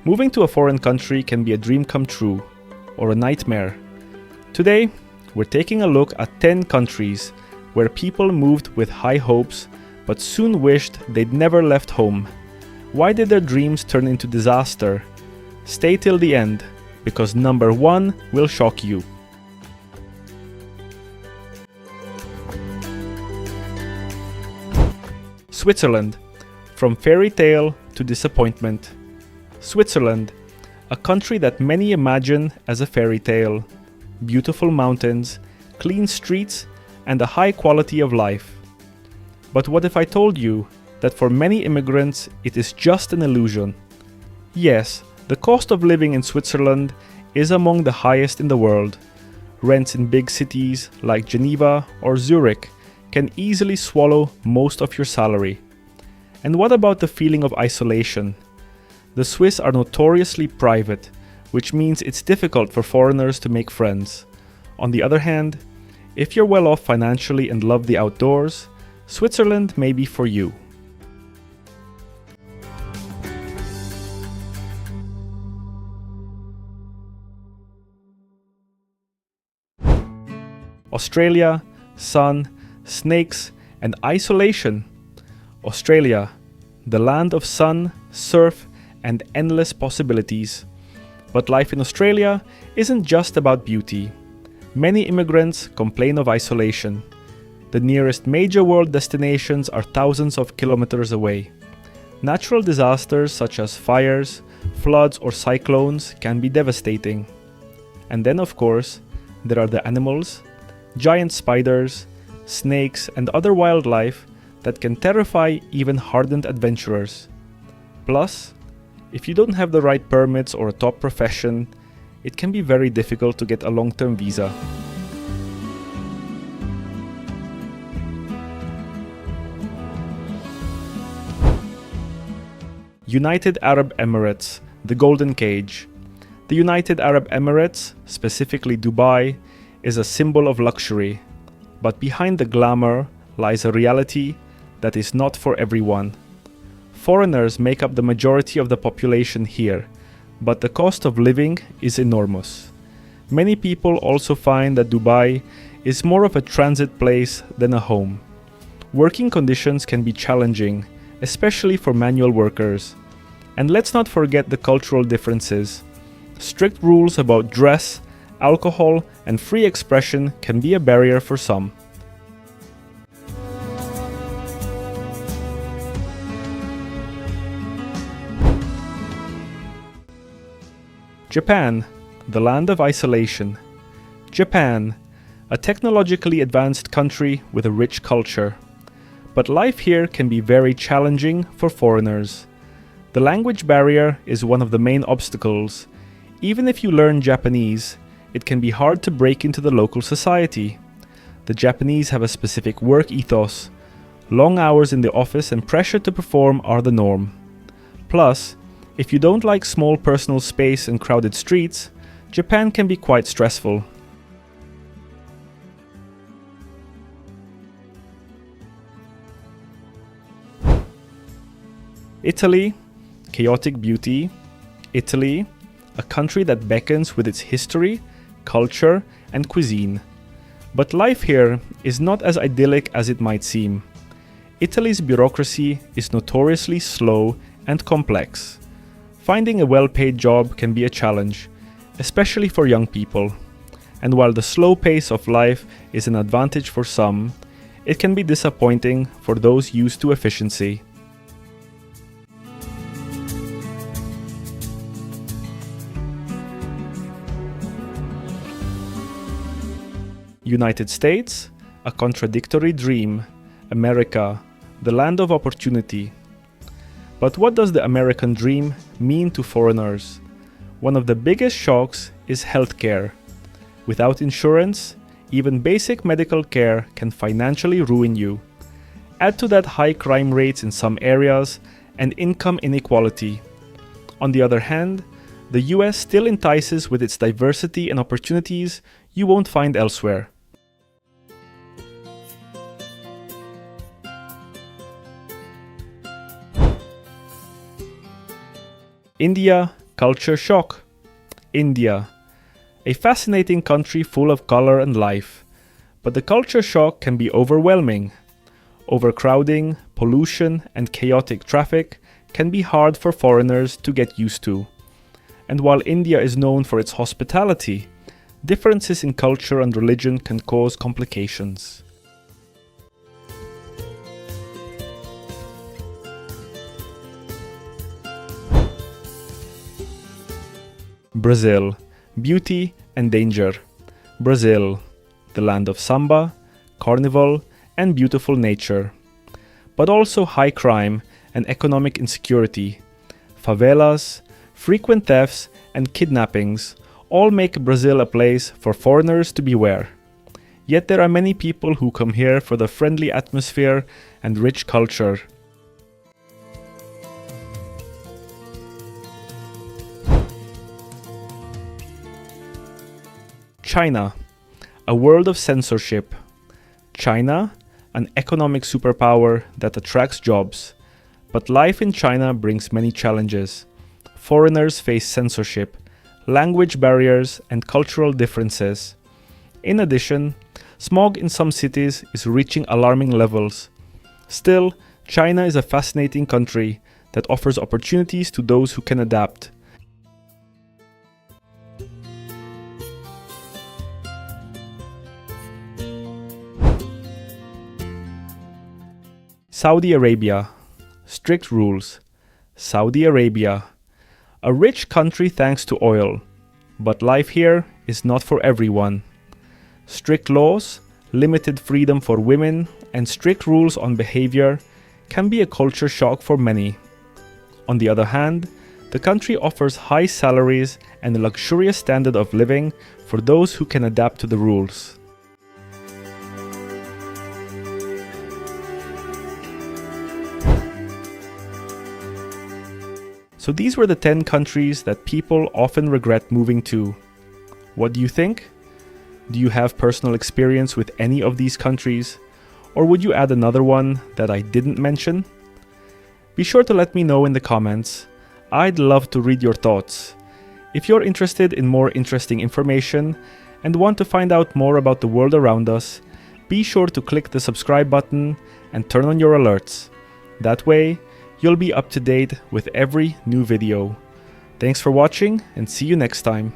Moving to a foreign country can be a dream come true, or a nightmare. Today, we're taking a look at 10 countries where people moved with high hopes but soon wished they'd never left home. Why did their dreams turn into disaster? Stay till the end, because number 1 will shock you. Switzerland. From fairy tale to disappointment. Switzerland, a country that many imagine as a fairy tale. Beautiful mountains, clean streets, and a high quality of life. But what if I told you that for many immigrants it is just an illusion? Yes, the cost of living in Switzerland is among the highest in the world. Rents in big cities like Geneva or Zurich can easily swallow most of your salary. And what about the feeling of isolation? The Swiss are notoriously private, which means it's difficult for foreigners to make friends. On the other hand, if you're well off financially and love the outdoors, Switzerland may be for you. Australia, sun, snakes, and isolation. Australia, the land of sun, surf, and endless possibilities. But life in Australia isn't just about beauty. Many immigrants complain of isolation. The nearest major world destinations are thousands of kilometers away. Natural disasters such as fires, floods, or cyclones can be devastating. And then, of course, there are the animals, giant spiders, snakes, and other wildlife that can terrify even hardened adventurers. Plus, if you don't have the right permits or a top profession, it can be very difficult to get a long-term visa. United Arab Emirates, the Golden Cage. The United Arab Emirates, specifically Dubai, is a symbol of luxury. But behind the glamour lies a reality that is not for everyone. Foreigners make up the majority of the population here, but the cost of living is enormous. Many people also find that Dubai is more of a transit place than a home. Working conditions can be challenging, especially for manual workers. And let's not forget the cultural differences. Strict rules about dress, alcohol, and free expression can be a barrier for some. Japan, the land of isolation. Japan, a technologically advanced country with a rich culture. But life here can be very challenging for foreigners. The language barrier is one of the main obstacles. Even if you learn Japanese, it can be hard to break into the local society. The Japanese have a specific work ethos. Long hours in the office and pressure to perform are the norm. Plus, if you don't like small personal space and crowded streets, Japan can be quite stressful. Italy, chaotic beauty. Italy, a country that beckons with its history, culture, and cuisine. But life here is not as idyllic as it might seem. Italy's bureaucracy is notoriously slow and complex. Finding a well-paid job can be a challenge, especially for young people. And while the slow pace of life is an advantage for some, it can be disappointing for those used to efficiency. United States, a contradictory dream. America, the land of opportunity. But what does the American dream mean to foreigners? One of the biggest shocks is healthcare. Without insurance, even basic medical care can financially ruin you. Add to that high crime rates in some areas and income inequality. On the other hand, the US still entices with its diversity and opportunities you won't find elsewhere. India culture shock. India, a fascinating country full of color and life, but the culture shock can be overwhelming. Overcrowding, pollution, and chaotic traffic can be hard for foreigners to get used to. And while India is known for its hospitality, differences in culture and religion can cause complications. Brazil, beauty and danger. Brazil, the land of samba, carnival, and beautiful nature, but also high crime and economic insecurity. Favelas, frequent thefts, and kidnappings all make Brazil a place for foreigners to beware. Yet there are many people who come here for the friendly atmosphere and rich culture. China, a world of censorship. China, an economic superpower that attracts jobs. But life in China brings many challenges. Foreigners face censorship, language barriers, and cultural differences. In addition, smog in some cities is reaching alarming levels. Still, China is a fascinating country that offers opportunities to those who can adapt. Saudi Arabia, strict rules. Saudi Arabia, a rich country thanks to oil, but life here is not for everyone. Strict laws, limited freedom for women, and strict rules on behavior can be a culture shock for many. On the other hand, the country offers high salaries and a luxurious standard of living for those who can adapt to the rules. So these were the 10 countries that people often regret moving to. What do you think? Do you have personal experience with any of these countries? Or would you add another one that I didn't mention? Be sure to let me know in the comments. I'd love to read your thoughts. If you're interested in more interesting information and want to find out more about the world around us, be sure to click the subscribe button and turn on your alerts. That way, you'll be up to date with every new video. Thanks for watching and see you next time.